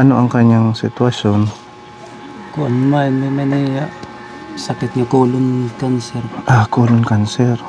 Ano ang kanyang sitwasyon? Kuan may sakit nga colon cancer. Colon cancer.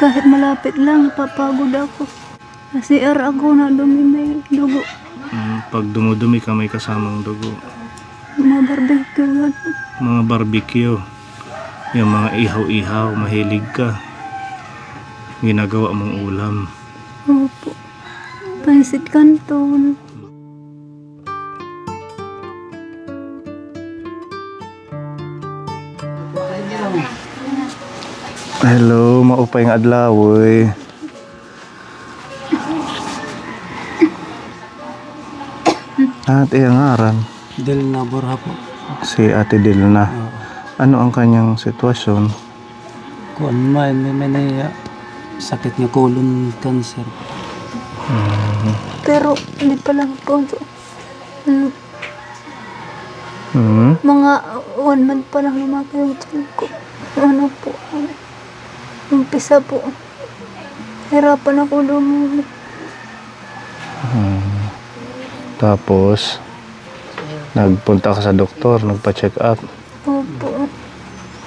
Kahit malapit lang, papagod ako. Kasi ako na dumi may dugo. Pag dumudumi ka, may kasamang dugo. Mga barbecue. Mga barbecue. Yung mga ihaw-ihaw, mahilig ka. Ginagawa mong ulam. Opo. Pansit Canton. Hello, maupay nga adlaw. Ate ang ngaran. Del na Borja po. Si Ate Dilna. Ano ang kanyang sitwasyon? Kuan may sakit nga colon cancer. Pero hindi pa lang po. Hmm? Mga 1 month pa lang lumaki yung tiyan ko. Ano po. Umpisa po. Hirapan ako lumuli. Tapos, nagpunta ka sa doktor, nagpa-check up. Opo.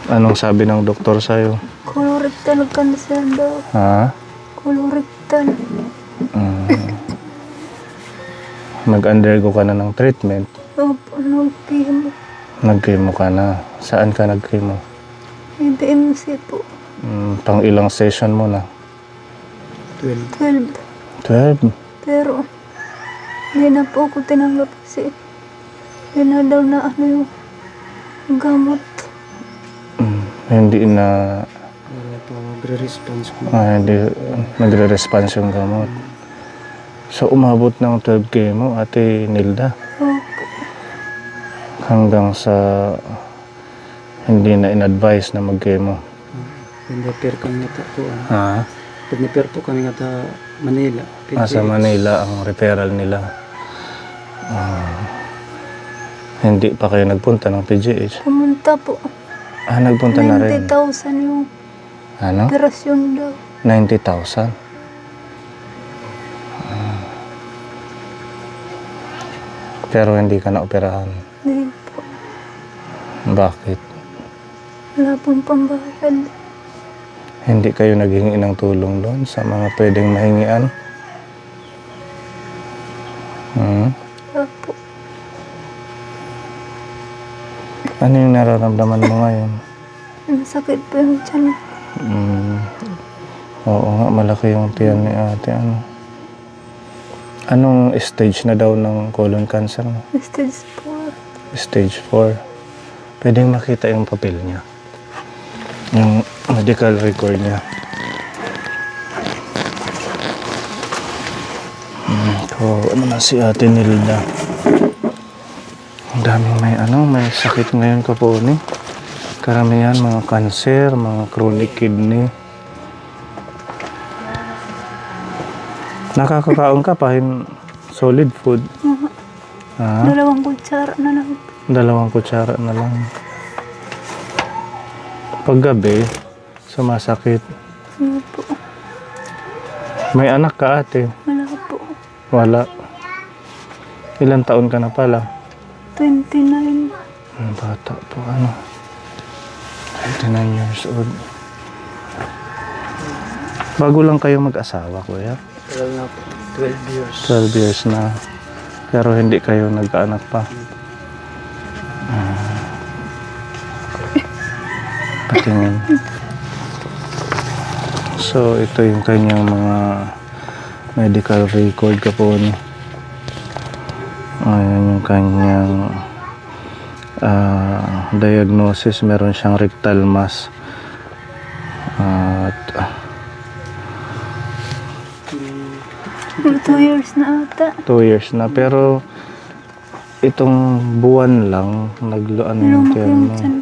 Anong sabi ng doktor sa'yo? Colorectal cancer daw. Ha? Colorectal. Nag-undergo ka na ng treatment. Opo, nag-chemo. Nag-chemo ka na. Saan ka nag-chemo? BMC po. Pang ilang session mo na? 12. 12? Pero, hindi na po ako tinanggap kasi hindi na daw na yung gamot. Hindi na Wala po magre-response po. hindi nagre-response yung gamot. So umabot ng 12 chemo, Ate Nilda, Opo. hanggang sa hindi na in-advise na mag-chemo. Pinaper kami nga po. Ha? Pinaper po kami nga ta Manila. Sa Manila ang referral nila. Hindi pa kayo nagpunta ng PGH? Pumunta po. Nagpunta na rin. 90,000 yung Ano? operasyon daw. 90,000? Pero hindi ka na operahan. Hindi po. Bakit? Wala pong pambayad. Hindi kayo naghingi ng tulong doon sa mga pwedeng mahingian? Wala po. Ano yung nararamdaman mo ngayon? Masakit po yung tiyan. Oo nga, malaki yung tiyan ni ate. Anong stage na daw ng colon cancer mo? Stage 4. Stage 4. Pwedeng makita yung papel niya. Yung medical record niya. Ano na si Ate Nilda. Ang daming may sakit ngayon kaponi. Karamihan mga cancer, mga chronic kidney. Nakakakaon ka pa solid food. Ha? 2 kutsara na lang. 2 kutsara na lang. Paggabi, sumasakit. Ano po. May anak ka, ate? Wala po. Wala. Ilang taon ka na pala? 29. Ang bata po, 29 years old. Bago lang kayo mag-asawa, kuya? Wala na po. 12 years. 12 years na. Pero hindi kayo nagkaanak pa. Patingin. So, ito yung kanyang mga medical record kaponi. Ayan yung kanyang diagnosis. Meron siyang rectal mass. At 2 years na ata. 2 years na. Pero itong buwan lang nagluan yung Lumaki tiyan yung mo. tiyan.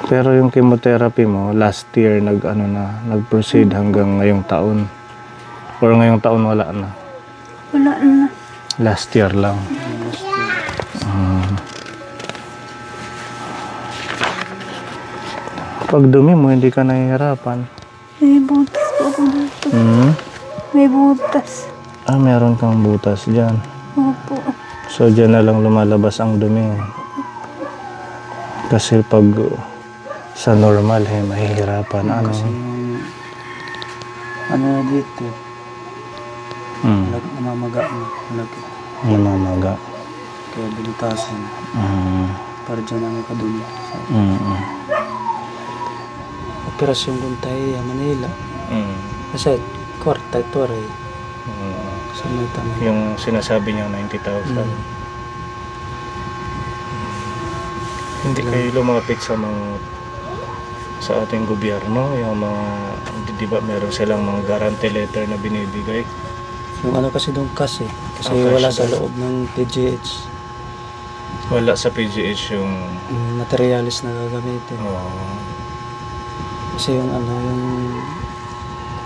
Pero yung chemotherapy mo last year nag-proceed hanggang ngayong taon. Or ngayong taon wala na. Wala na. Last year lang. Pag dumi mo, hindi ka nahihirapan. May butas po ako dito. Hmm? May butas. Meron kang butas dyan. Opo. So dyan na lang lumalabas ang dumi. Kasi pag sa normal, mahihirapan. Ano? Kasi yung, ano na dito, namamaga na. Malaki. Namamaga. Kaya binutasan. Para dyan ang kadumi. Operasyon Guntay, Manila. Kasi, kwarta ito rin. Sa may tama. Yung sinasabi niya 90,000. Hindi kayo lumapit sa sa ating gobyerno, yung mga, di ba meron silang mga guarantee letter na binibigay? Yung ano kasi doon kasi. Kasi Okay, wala so sa loob ng PGH. Wala sa PGH yung... Materialis na gagamitin. Kasi yung ano, yung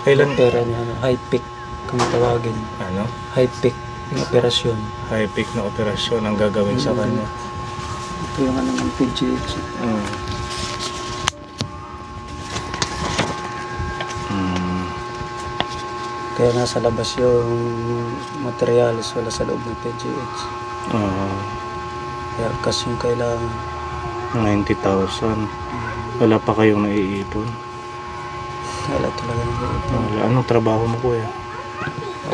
Kailan? pera niya, ano, high peak kung tawagin. Ano? High peak yung operasyon. High peak na operasyon ang gagawin sa kanya. Ito yung ano ng PGH. Kaya nasa labas yung materialis, wala sa loob ng PGH. Kaya kas yung kailangan. 90,000. Wala pa kayong naiipon? Wala talaga ng Wala. Anong trabaho mo, kuya?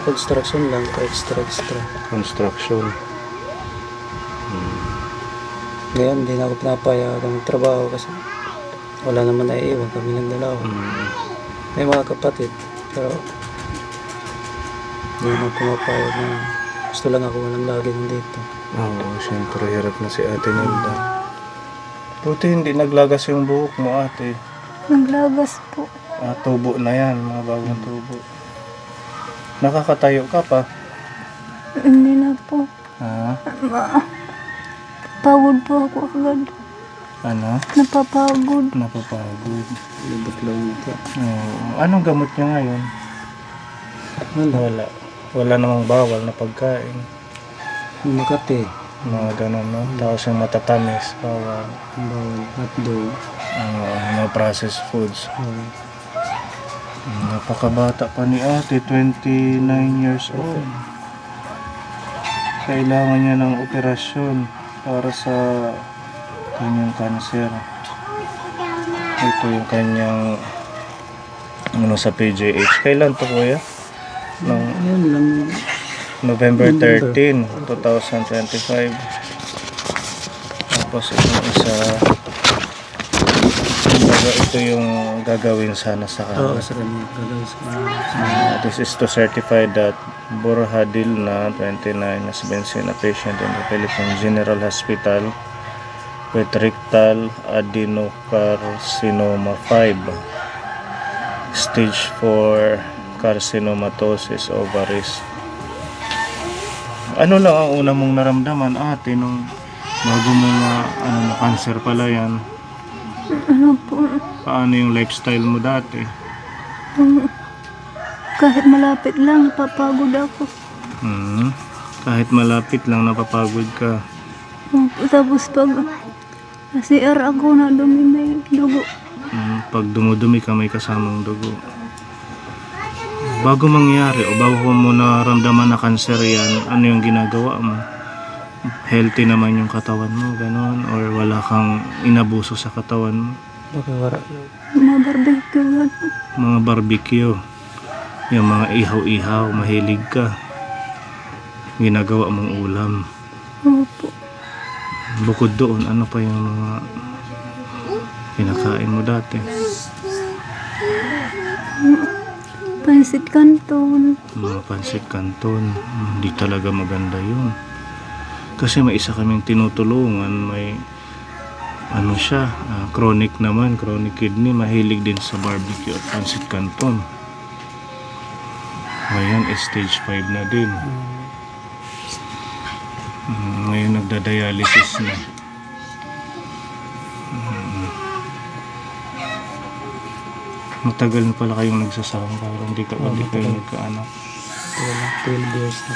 construction lang, extra. Construction. Ngayon, hindi na ako pinapayagan ng trabaho kasi wala naman naiiwan, kami lang dalawa. May mga kapatid, pero hindi naman pumapayag na gusto lang ako walang lagi nandito. Oo, siyempre hirap na si Ate Nilda. Buti hindi naglagas yung buhok mo, ate. Naglagas po. Tubo na yan, mga bagong tubo. Nakakatayo ka pa? Hindi na po. Pagod po ako agad. Ano? Napapagod. Napapagod. Lubot lang ito. Anong gamot niya ngayon? Wala. Wala namang bawal na pagkain. Yung Makati, Mga ganun, no? Tapos yung matatamis, bawal. bawal, hotdog. No processed foods. Napakabata pa ni ate, 29 years old. Kailangan niya ng operasyon para sa kanyang cancer. Ito yung kanyang sa PJH. Kailan to, kuya? Ayun lang. November 13, 2025. Tapos itong isa, kumbaga ito yung gagawin sana sa Oo, kanya. sa kanya. Gagawin sa kanya. This is to certify that Borhadilna, 29, has been seen a patient in the Philippine General Hospital with rectal adenocarcinoma 5, stage 4 carcinomatosis ovaries. Ano lang ang una mong naramdaman, ate, nung bago mo na cancer pala yan? Ano po? Paano yung lifestyle mo dati? Kahit malapit lang, napapagod ako. Kahit malapit lang, napapagod ka. Tapos pag CR ako na dumi may dugo. Pag dumudumi ka, may kasamang dugo. Bago mangyari o bago mo naramdaman na cancer yan, ano yung ginagawa mo? Healthy naman yung katawan mo, gano'n? Or wala kang inabuso sa katawan mo? Baka wala. Mga barbecue. Mga barbecue, yung mga ihaw-ihaw, mahilig ka. Ginagawa mong ulam. Opo. Bukod doon, ano pa yung mga kinakain mo dati? Pansit Canton. Mga pansit canton. Hindi talaga maganda yun. Kasi may isa kaming tinutulungan, may ano siya, chronic naman, chronic kidney, mahilig din sa barbecue at pansit canton. Ngayon stage 5 na din. Ngayon nagda-dialysis na. Matagal na pala kayong nagsasama, parang hindi kayo nagkaanak. Wala, 12 years na.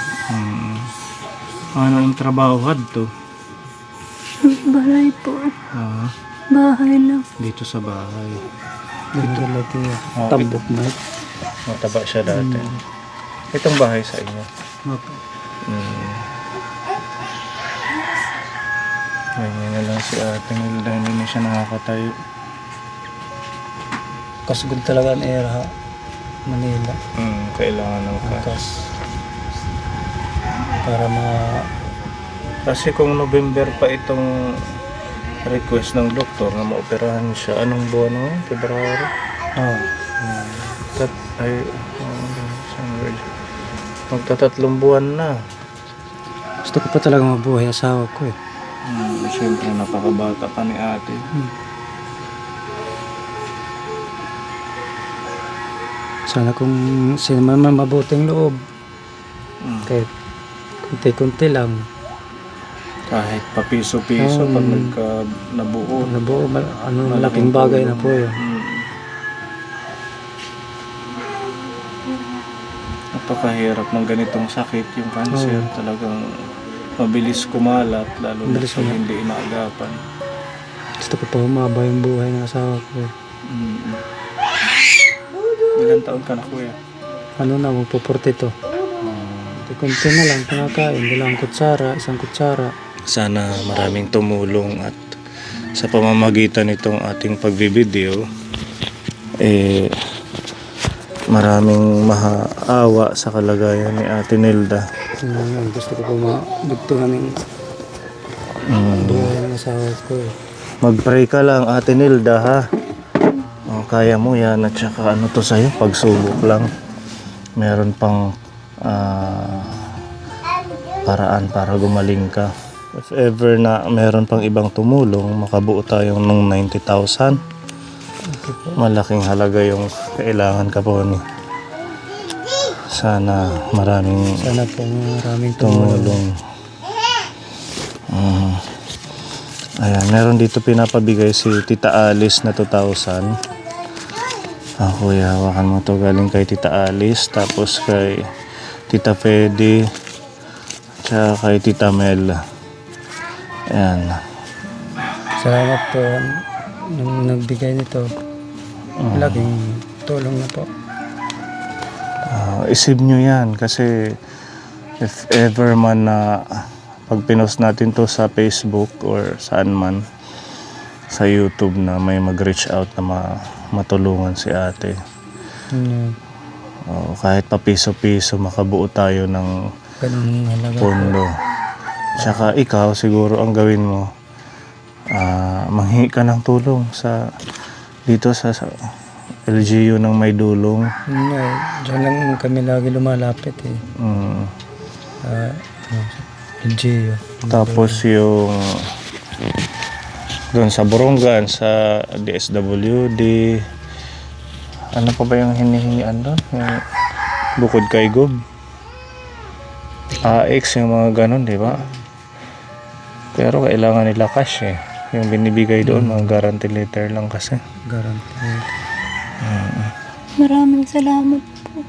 Ano yung trabaho to? Bahay po. Bahay lang. Dito sa bahay. Dito lagi tambok na. Mataba siya dati. Itong bahay sa inyo. Opo. Ganyan na lang si ate nila, hindi na siya nakakatayo. Kasugod talaga ang era, Manila. Kailangan ng cash. Angkas. Para Kasi kung November pa itong request ng doktor na maoperahan siya, anong buwan na ngayon? February? Magtatatlong buwan na. gusto ko pa talaga mabuhay asawa ko eh. Siyempre napakabata pa ni ate. Sana kung sino man mabuting loob, kahit kunti-kunti lang, Kahit papiso-piso pag nabuo. nabuo, malaking bagay na po yun. Napakahirap ng ganitong sakit, yung cancer. Talagang mabilis kumalat, lalo na Mabilis pag kumalat. hindi inaagapan. Gusto ko pa humaba yung buhay ng asawa ko eh. Ilan taon ka na, kuya? Ano na, magpo-42. Kunti na lang, pinakain. Dalawang kutsara, isang kutsara. Sana maraming tumulong at sa pamamagitan nitong ating pagbibideo, maraming mahaawa sa kalagayan ni Ate Nelda. Gusto ko pa madugtungan yung buhay ng asawa ko eh. Mag-pray ka lang, Ate Nelda, ha? Kaya mo yan, at saka ano to sa'yo, pagsubok lang. Meron pang paraan para gumaling ka. If ever na meron pang ibang tumulong, makabuo tayong ng 90,000. Malaking halaga yung kailangan ka po ni. Sana maraming Sana po maraming tumulong. tumulong. Ayan, meron dito pinapabigay si Tita Alice na 2,000. Kuya, hawakan mo to, galing kay Tita Alice, tapos kay Tita Fedy, tsaka kay Tita Mel. Ayan. Salamat po nung nagbigay nito. Laking tulong na po. Isip nyo yan, kasi if ever man na pag pinost natin to sa Facebook or saan man, sa YouTube, na may mag-reach out na matulungan si ate. Kahit pa piso-piso, makabuo tayo ng Ganun halaga. pondo. Tsaka ikaw, siguro ang gawin mo, manghingi ka ng tulong dito sa LGU ng may dulong. Diyan lang kami lagi lumalapit eh. LGU. Tapos yung doon sa Borongan, sa DSWD, ano pa ba yung hinihingian doon? Yung bukod kay Gob, AX, yung mga ganun, di ba? Pero kailangan nila cash eh. Yung binibigay doon, mga guarantee letter lang kasi. Guarantee. Maraming salamat po.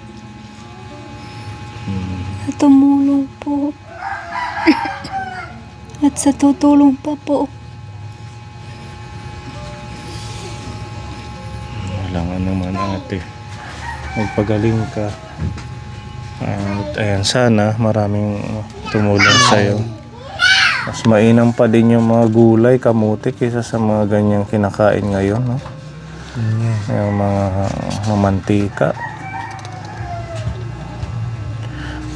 Sa tumulong po. At sa tutulong pa po. Walang anuman, ate. Magpagaling ka. At ayan, sana maraming tumulong sa'yo. Mas mainam pa din yung mga gulay, kamuti, kaysa sa mga ganyang kinakain ngayon, no? Yung mga mantika.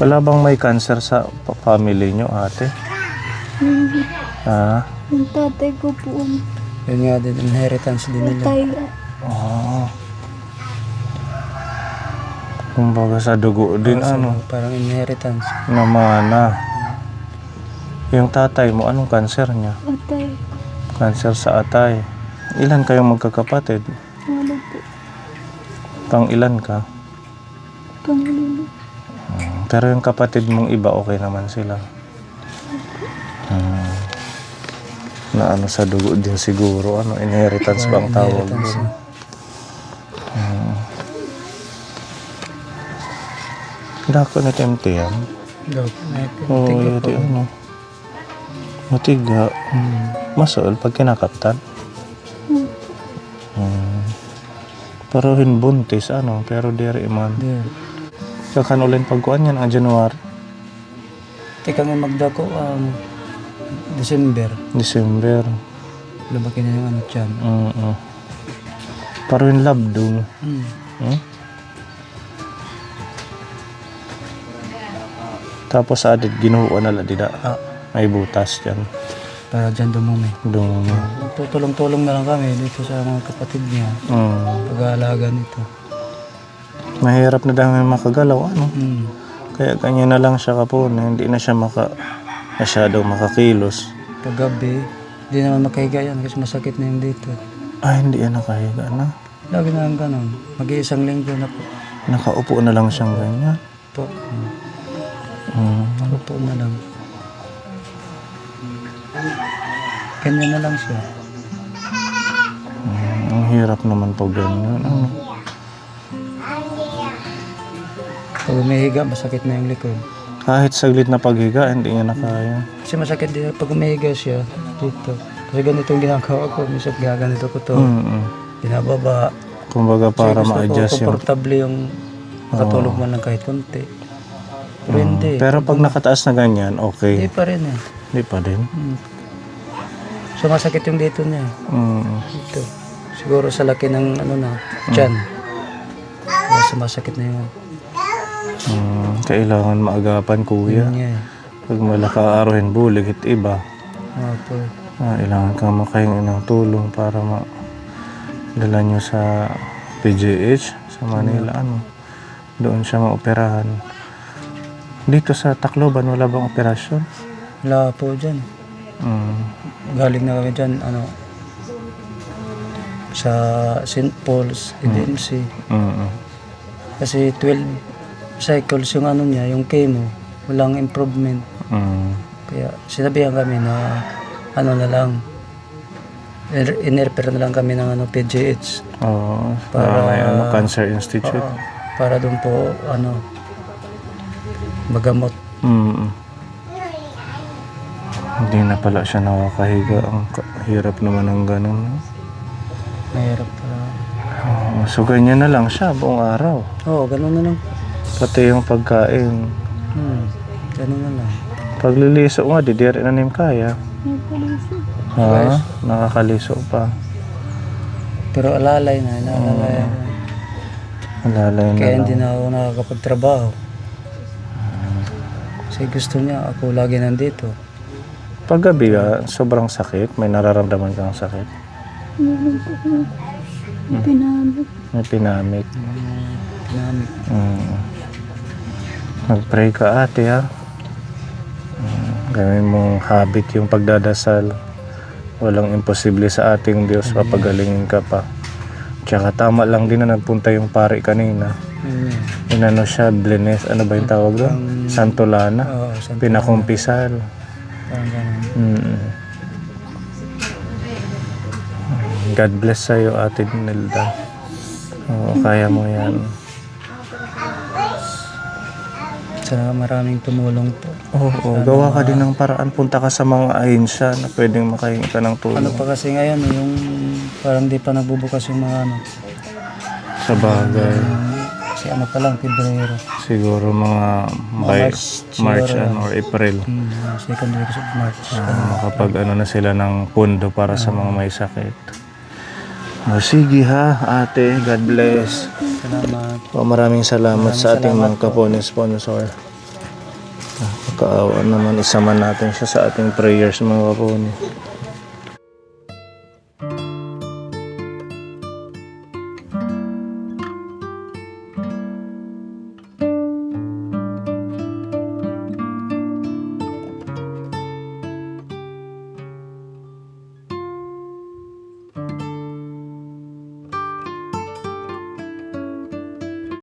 Wala bang may cancer sa family nyo, ate? Yung tatay ko po, Yun nga din, inheritance din nila. patay. Kumbaga sa dugo din, Parang inheritance. namana. Yung tatay mo, anong cancer niya? Patay. Cancer sa atay. Ilan kayong magkakapatid? Wala po. Pang ilan ka? Panglilo. Pero yung kapatid mong iba, okay naman sila. Na ano sa dugo din siguro, inheritance bang tawag Inheritance. doon? Dako na temte yan. Oo, ito matiga. Masol pag kinakaptan. Pero hinbuntis, pero diri man. Kakanulin pagkuhan yan ang January. Di kami magdako, December. Lumaki na yung ano tiyan. Pero in love doon. Tapos sa adik ginuho na lang dida. May butas dyan. Para dyan dumumi. Doon. Tutulong-tulong na lang kami dito sa mga kapatid niya. Pag-aalaga nito. Mahirap na dahil makagalaw, ano? Kaya ganyan na lang siya kapon. Hindi na siya masyadong makakilos. Pag gabi, hindi naman makahiga yan kasi masakit na yung dito. Hindi yan nakahiga na. Lagi na lang ganun. Mag-iisang linggo na po. Nakaupo na lang siyang ganyan. Po. Upo na lang. Ganyan na lang siya. Ang hirap naman pag ganyan. Pag umihiga, masakit na yung likod. Kahit saglit na paghiga, hindi niya nakaya. Kasi masakit din pag umihiga siya dito. Kasi ganito yung ginagawa ko. Minsan gaganito ko to. Binababa. Kumbaga para Kasi gusto ko ma-adjust yung... komportable yung makatulog man lang kahit konti. Pero hindi. Pero pag nakataas na ganyan, Hindi okay. pa rin eh. Hindi pa din. So masakit yung dito niya. Dito. Siguro sa laki ng ano na, tiyan. Kaya sumasakit na yun. Kailangan maagapan, kuya. Yun niya eh. Pag malaka aruhin bulig at iba, Opo. kailangan kang makahingi ng tulong para dala nyo sa PGH sa Manila. Doon siya maoperahan. Dito sa Tacloban, wala bang operasyon? Wala po dyan. Galing na kami dyan, sa St. Paul's, EDMC. Kasi 12 cycles yung niya, yung chemo, walang improvement. Kaya sinabihan kami na na lang, in-refer na lang kami ng PGH. Para may Cancer Institute. Para doon po, magamot. Hindi na pala siya nakakahiga. Ang hirap naman ng ganun. Mahirap pala. So ganyan na lang siya buong araw. Oo, ganun na lang. Pati yung pagkain. Ganun na lang. Pagliliso nga, di rin na nim kaya. Nakakaliso pa. Pero alalay na, naalalay. Alalay na Kaya lang. hindi na ako nakakapagtrabaho. Kasi gusto niya, ako lagi nandito. Paggabi sobrang sakit. May nararamdaman kang sakit. Pinamit. May pinamik. Pinamit. Mag-pray ka, ate, ha. Gawin mong habit yung pagdadasal. Walang imposible sa ating Diyos. Papagalingin ka pa. Tsaka tama lang din na nagpunta yung pari kanina. Inano siya, Blenes, ano ba yung tawag doon? Santolana. Oo, Santolana. Pinakumpisal. Parang ganun. God bless sa'yo, Ate Nilda. Kaya mo yan. Sana maraming tumulong po. Gawa ka din ng paraan. Punta ka sa mga ahensya na pwedeng makahingi ka ng tulong. Ano pa kasi ngayon, yung parang di pa nagbubukas yung mga Sa bagay. kasi pa lang, Pebrero. Siguro mga by March or April. Second week of March. Makapag na sila ng pundo para sa mga may sakit. Sige ha, ate. God bless. Salamat. Maraming salamat sa ating mga kapone sponsor. Kaawa naman, isama natin siya sa ating prayers mga kapone.